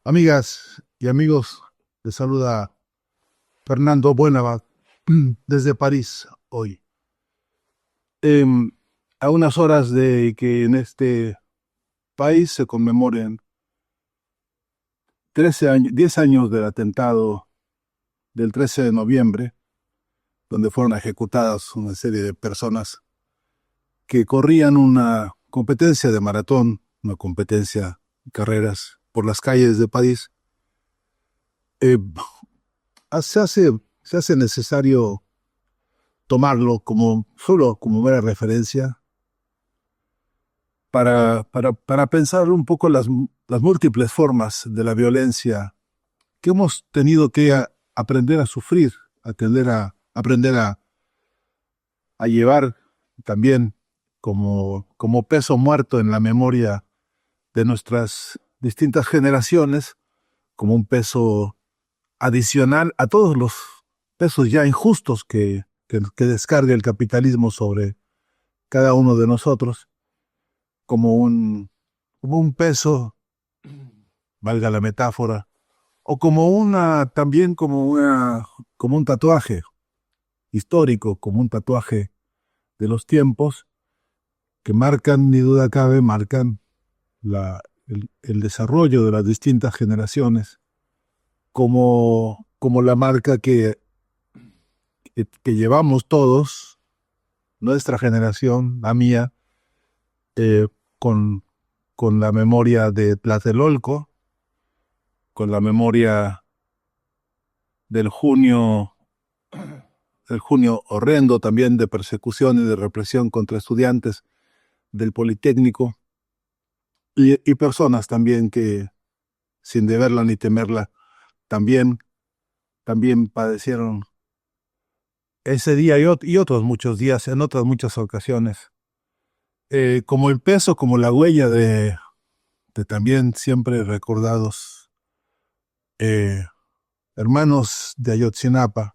Amigas y amigos, les saluda Fernando Buenavad desde París hoy. Em, a unas horas de que en este país se conmemoren 13 años, 10 años del atentado del 13 de noviembre, donde fueron ejecutadas una serie de personas que corrían una competencia de maratón, una competencia de carreras por las calles de París. Eh, se hace, se hace necesario tomarlo solo como mera referencia para pensar un poco las múltiples formas de la violencia que hemos tenido que aprender a sufrir, aprender a llevar también como peso muerto en la memoria de nuestras distintas generaciones, como un peso adicional a todos los pesos ya injustos que descarga el capitalismo sobre cada uno de nosotros, como un peso, valga la metáfora, o también como un tatuaje histórico, como un tatuaje de los tiempos que marcan, ni duda cabe, marcan el desarrollo de las distintas generaciones, como la marca que llevamos todos, nuestra generación, la mía, eh, con, con la memoria de Tlatelolco, con la memoria del junio horrendo también de persecución y de represión contra estudiantes del Politécnico y personas también que, sin deberla ni temerla, también padecieron ese día y otros muchos días, en otras muchas ocasiones. Como el peso, como la huella de también siempre recordados hermanos de Ayotzinapa.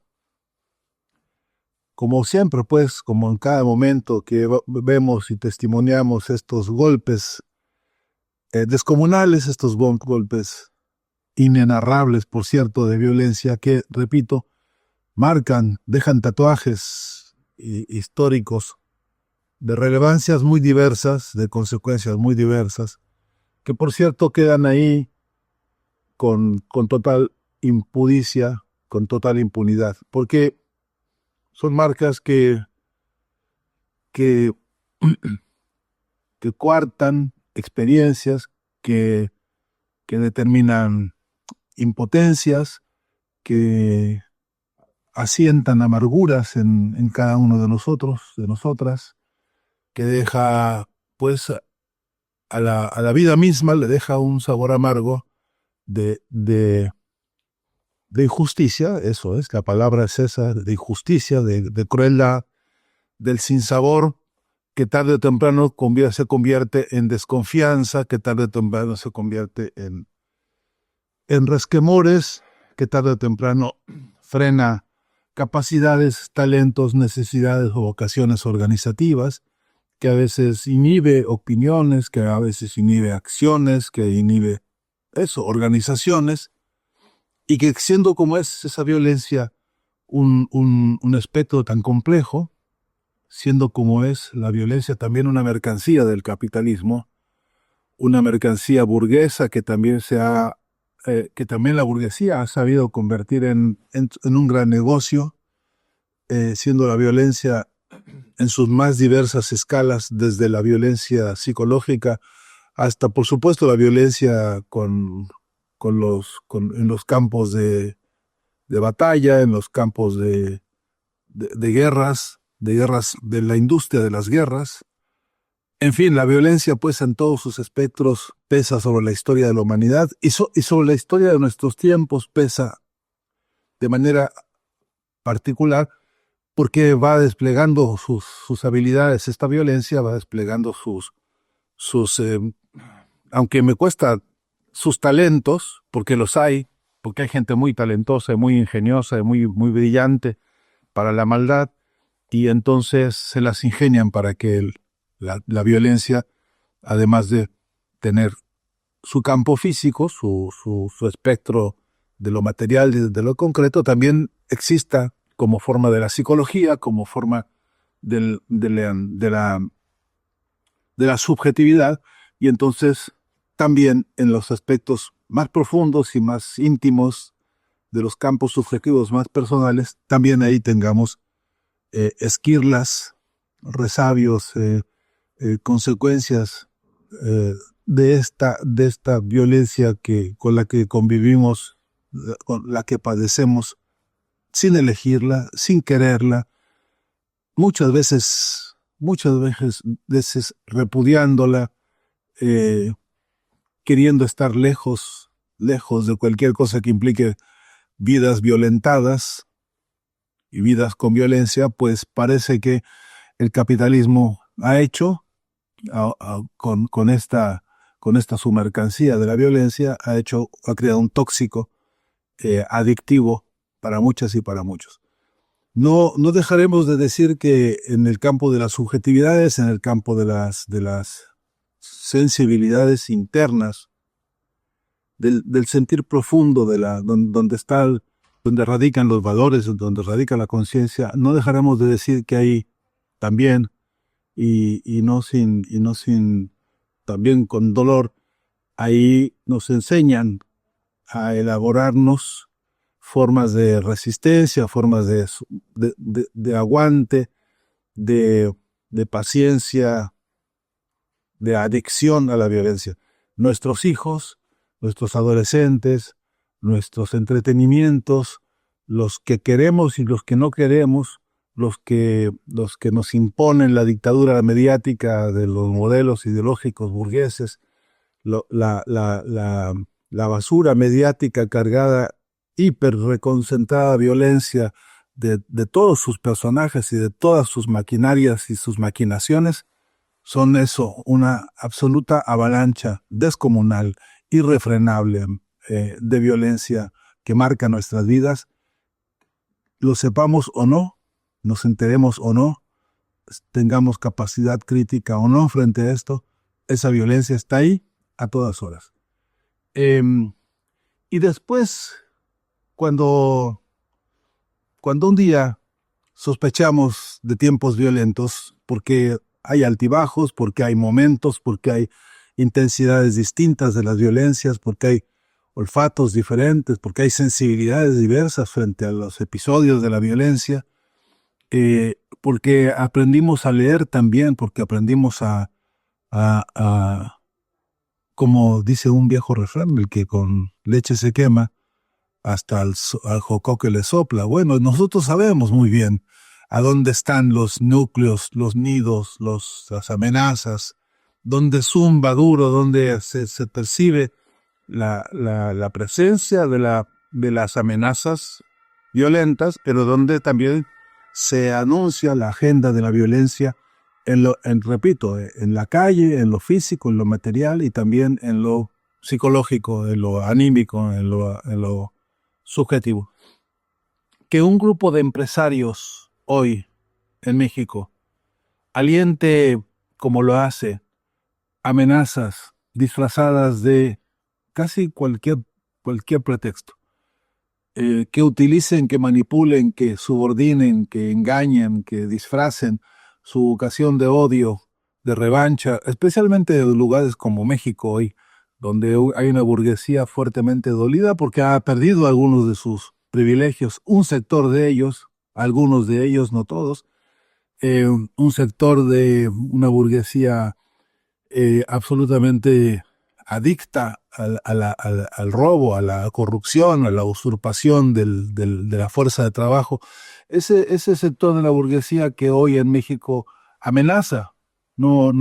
Como siempre, pues, como en cada momento que vemos y testimoniamos estos golpes descomunales, estos golpes inenarrables, por cierto, de violencia que, repito, marcan, dejan tatuajes históricos de relevancias muy diversas, de consecuencias muy diversas, que por cierto quedan ahí con total impudicia, con total impunidad, porque son marcas que, que coartan experiencias, que determinan impotencias, que asientan amarguras en cada uno de nosotros, de nosotras, que deja, pues, a la vida misma le deja un sabor amargo de injusticia, eso es, la palabra es esa, de injusticia, de crueldad, del sinsabor, que tarde o temprano se convierte en desconfianza, que tarde o temprano se convierte en resquemores, que tarde o temprano frena capacidades, talentos, necesidades o vocaciones organizativas, que a veces inhibe opiniones, que a veces inhibe acciones, que inhibe organizaciones, y que siendo como es esa violencia un espectro tan complejo, siendo como es la violencia también una mercancía del capitalismo, una mercancía burguesa que también que también la burguesía ha sabido convertir en un gran negocio, siendo la violencia en sus más diversas escalas, desde la violencia psicológica hasta, por supuesto, la violencia en los campos de batalla, en los campos de guerras, de la industria de las guerras. En fin, la violencia, pues, en todos sus espectros pesa sobre la historia de la humanidad y sobre la historia de nuestros tiempos pesa de manera particular porque va desplegando sus habilidades. Esta violencia va desplegando sus aunque me cuesta, sus talentos, porque los hay, porque hay gente muy talentosa, muy ingeniosa, muy brillante para la maldad, y entonces se las ingenian para que la violencia, además de tener su campo físico, su espectro de lo material y de lo concreto, también exista como forma de la psicología, como forma de la subjetividad, y entonces también en los aspectos más profundos y más íntimos de los campos subjetivos más personales, también ahí tengamos esquirlas, resabios, consecuencias de esta violencia con la que convivimos, con la que padecemos, sin elegirla, sin quererla, muchas veces repudiándola, queriendo estar lejos de cualquier cosa que implique vidas violentadas y vidas con violencia, pues parece que el capitalismo ha hecho con esta su mercancía de la violencia, ha creado un tóxico adictivo para muchas y para muchos. No dejaremos de decir que en el campo de las subjetividades, en el campo de las sensibilidades internas, del sentir profundo, donde radican los valores, donde radica la conciencia, no dejaremos de decir que hay también, y no sin, también con dolor, ahí nos enseñan a elaborarnos formas de resistencia, formas de aguante, de paciencia, de adicción a la violencia. Nuestros hijos, nuestros adolescentes, nuestros entretenimientos, los que queremos y los que no queremos, los que nos imponen la dictadura mediática de los modelos ideológicos burgueses, la basura mediática cargada, hiper reconcentrada violencia de todos sus personajes y de todas sus maquinarias y sus maquinaciones, son eso, una absoluta avalancha descomunal, irrefrenable, de violencia que marca nuestras vidas. Lo sepamos o no, nos enteremos o no, tengamos capacidad crítica o no frente a esto, esa violencia está ahí a todas horas. Y después, cuando un día sospechamos de tiempos violentos, porque hay altibajos, porque hay momentos, porque hay intensidades distintas de las violencias, porque hay olfatos diferentes, porque hay sensibilidades diversas frente a los episodios de la violencia, porque aprendimos a leer también, porque aprendimos como dice un viejo refrán, el que con leche se quema, hasta al jocoque le sopla. Bueno, nosotros sabemos muy bien a dónde están los núcleos, los nidos, las amenazas, dónde zumba duro, dónde se percibe la presencia de las amenazas violentas, pero donde también se anuncia la agenda de la violencia repito, en la calle, en lo físico, en lo material y también en lo psicológico, en lo anímico, en lo subjetivo. Que un grupo de empresarios hoy en México aliente, como lo hace, amenazas disfrazadas de casi cualquier pretexto, que utilicen, que manipulen, que subordinen, que engañen, que disfracen su vocación de odio, de revancha, especialmente en lugares como México hoy, donde hay una burguesía fuertemente dolida porque ha perdido algunos de sus privilegios, un sector de ellos, algunos de ellos, no todos, un sector de una burguesía absolutamente adicta al robo, a la corrupción, a la usurpación de la fuerza de trabajo. Ese sector de la burguesía que hoy en México amenaza, no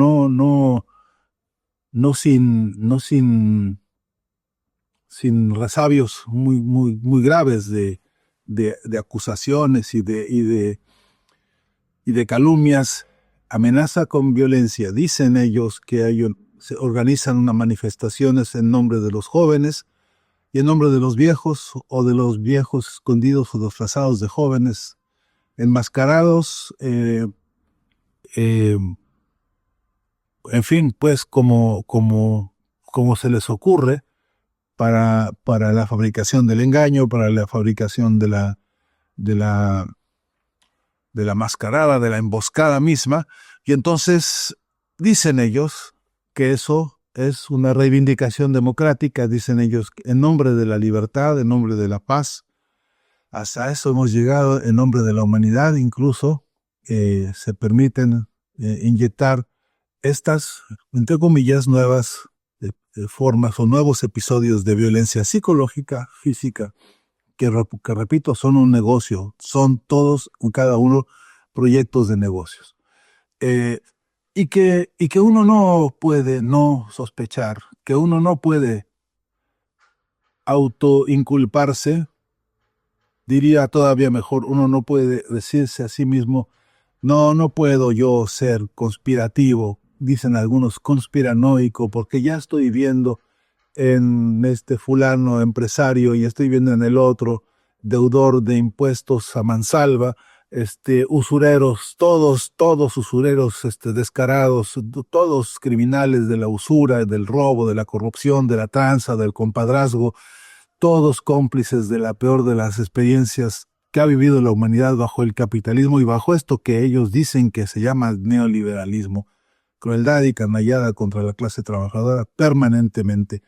sin resabios muy graves de acusaciones y de calumnias, amenaza con violencia. Dicen ellos que se organizan unas manifestaciones en nombre de los jóvenes y en nombre de los viejos, o de los viejos escondidos o disfrazados de jóvenes, enmascarados, en fin, pues como como se les ocurre para la fabricación del engaño, para la fabricación de la mascarada, de la emboscada misma. Y entonces dicen ellos que eso es una reivindicación democrática, dicen ellos, en nombre de la libertad, en nombre de la paz. Hasta eso hemos llegado, en nombre de la humanidad, incluso se permiten inyectar estas, entre comillas, nuevas formas o nuevos episodios de violencia psicológica, física, que repito, son un negocio, son todos, cada uno, proyectos de negocios. Y que uno no puede no sospechar, que uno no puede autoinculparse, diría todavía mejor, uno no puede decirse a sí mismo, no puedo yo ser conspirativo, dicen algunos conspiranoico, porque ya estoy viendo en este fulano empresario y estoy viendo en el otro deudor de impuestos a mansalva, usureros, todos usureros descarados, todos criminales de la usura, del robo, de la corrupción, de la tranza, del compadrazgo, todos cómplices de la peor de las experiencias que ha vivido la humanidad bajo el capitalismo y bajo esto que ellos dicen que se llama neoliberalismo, crueldad y canallada contra la clase trabajadora permanentemente.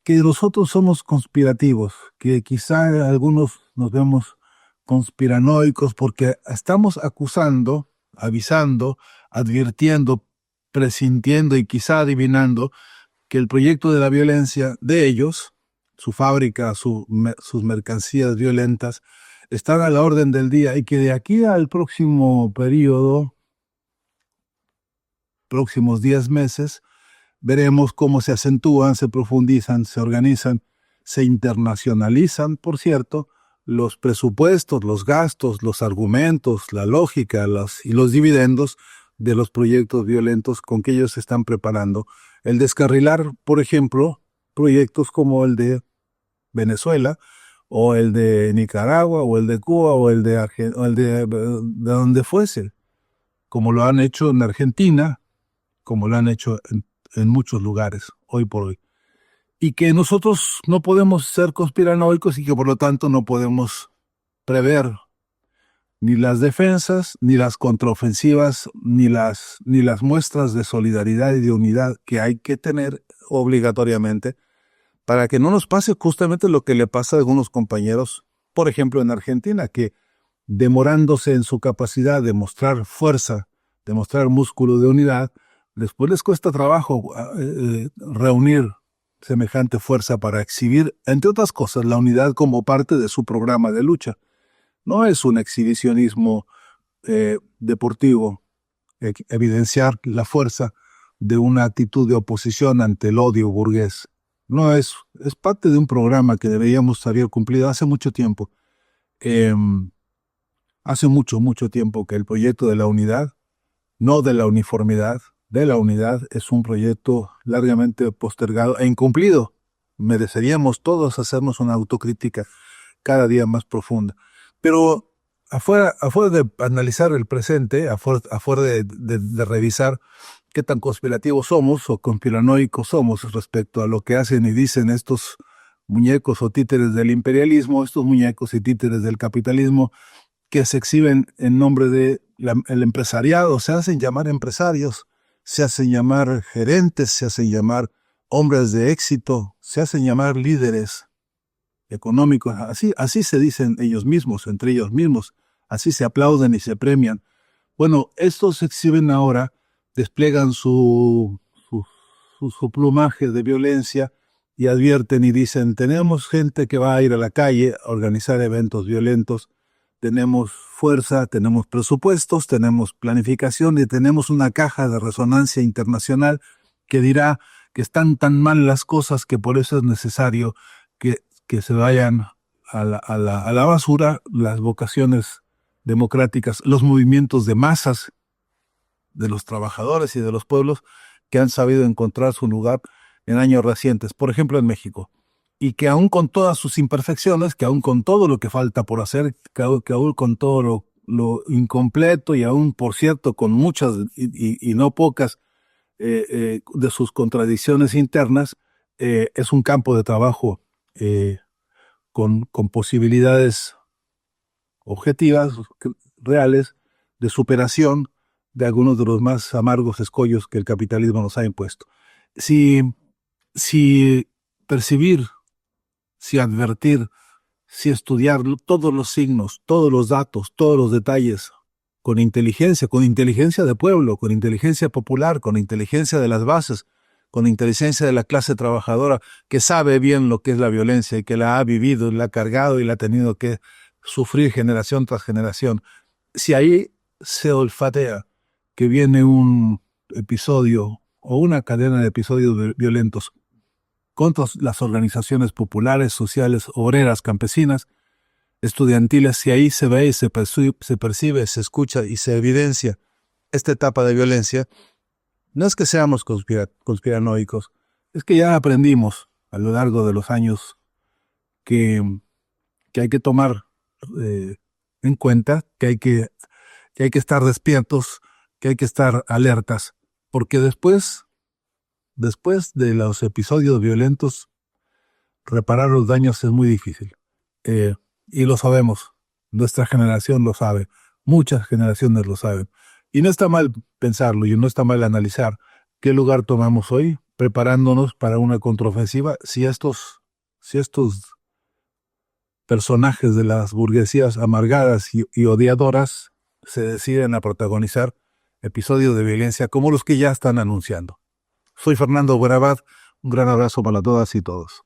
Que nosotros somos conspirativos, que quizá algunos nos vemos conspiranoicos porque estamos acusando, avisando, advirtiendo, presintiendo y quizá adivinando que el proyecto de la violencia de ellos, su fábrica, sus mercancías violentas, están a la orden del día y que de aquí al próximo periodo, próximos 10 meses, veremos cómo se acentúan, se profundizan, se organizan, se internacionalizan, por cierto, los presupuestos, los gastos, los argumentos, la lógica y los dividendos de los proyectos violentos con que ellos se están preparando. El descarrilar, por ejemplo, proyectos como el de Venezuela, o el de Nicaragua, o el de Cuba, o el de Argentina, o el de donde fuese, como lo han hecho en Argentina, como lo han hecho en muchos lugares, hoy por hoy. Y que nosotros no podemos ser conspiranoicos y que por lo tanto no podemos prever ni las defensas, ni las contraofensivas, ni las muestras de solidaridad y de unidad que hay que tener obligatoriamente para que no nos pase justamente lo que le pasa a algunos compañeros, por ejemplo en Argentina, que demorándose en su capacidad de mostrar fuerza, de mostrar músculo de unidad, después les cuesta trabajo reunir semejante fuerza para exhibir, entre otras cosas, la unidad como parte de su programa de lucha. No es un exhibicionismo deportivo, evidenciar la fuerza de una actitud de oposición ante el odio burgués. No es parte de un programa que deberíamos haber cumplido hace mucho tiempo. Hace mucho tiempo que el proyecto de la unidad, no de la uniformidad, de la unidad, es un proyecto largamente postergado e incumplido. Mereceríamos todos hacernos una autocrítica cada día más profunda. Pero afuera de analizar el presente, afuera de revisar qué tan conspirativos somos o conspiranoicos somos respecto a lo que hacen y dicen estos muñecos o títeres del imperialismo, estos muñecos y títeres del capitalismo que se exhiben en nombre del empresariado, se hacen llamar empresarios, se hacen llamar gerentes, se hacen llamar hombres de éxito, se hacen llamar líderes económicos, así se dicen ellos mismos, entre ellos mismos, así se aplauden y se premian. Bueno, estos se exhiben ahora, despliegan su plumaje de violencia y advierten y dicen, tenemos gente que va a ir a la calle a organizar eventos violentos, tenemos fuerza, tenemos presupuestos, tenemos planificación y tenemos una caja de resonancia internacional que dirá que están tan mal las cosas que por eso es necesario que se vayan a la basura las vocaciones democráticas, los movimientos de masas de los trabajadores y de los pueblos que han sabido encontrar su lugar en años recientes, por ejemplo en México, y que aún con todas sus imperfecciones, que aún con todo lo que falta por hacer, que aún con todo lo incompleto y aún, por cierto, con muchas y no pocas de sus contradicciones internas, es un campo de trabajo con posibilidades objetivas, reales, de superación de algunos de los más amargos escollos que el capitalismo nos ha impuesto. Si percibir, si advertir, si estudiar todos los signos, todos los datos, todos los detalles, con inteligencia de pueblo, con inteligencia popular, con inteligencia de las bases, con inteligencia de la clase trabajadora, que sabe bien lo que es la violencia y que la ha vivido, la ha cargado y la ha tenido que sufrir generación tras generación. Si ahí se olfatea que viene un episodio o una cadena de episodios violentos contra las organizaciones populares, sociales, obreras, campesinas, estudiantiles, si ahí se ve, se percibe, se escucha y se evidencia esta etapa de violencia, no es que seamos conspiranoicos, es que ya aprendimos a lo largo de los años que hay que tomar en cuenta, que hay que estar despiertos, que hay que estar alertas, porque después de los episodios violentos, reparar los daños es muy difícil. Y lo sabemos, nuestra generación lo sabe, muchas generaciones lo saben. Y no está mal pensarlo y no está mal analizar qué lugar tomamos hoy, preparándonos para una contraofensiva si estos personajes de las burguesías amargadas y odiadoras se deciden a protagonizar episodios de violencia como los que ya están anunciando. Soy Fernando Buenabad, un gran abrazo para todas y todos.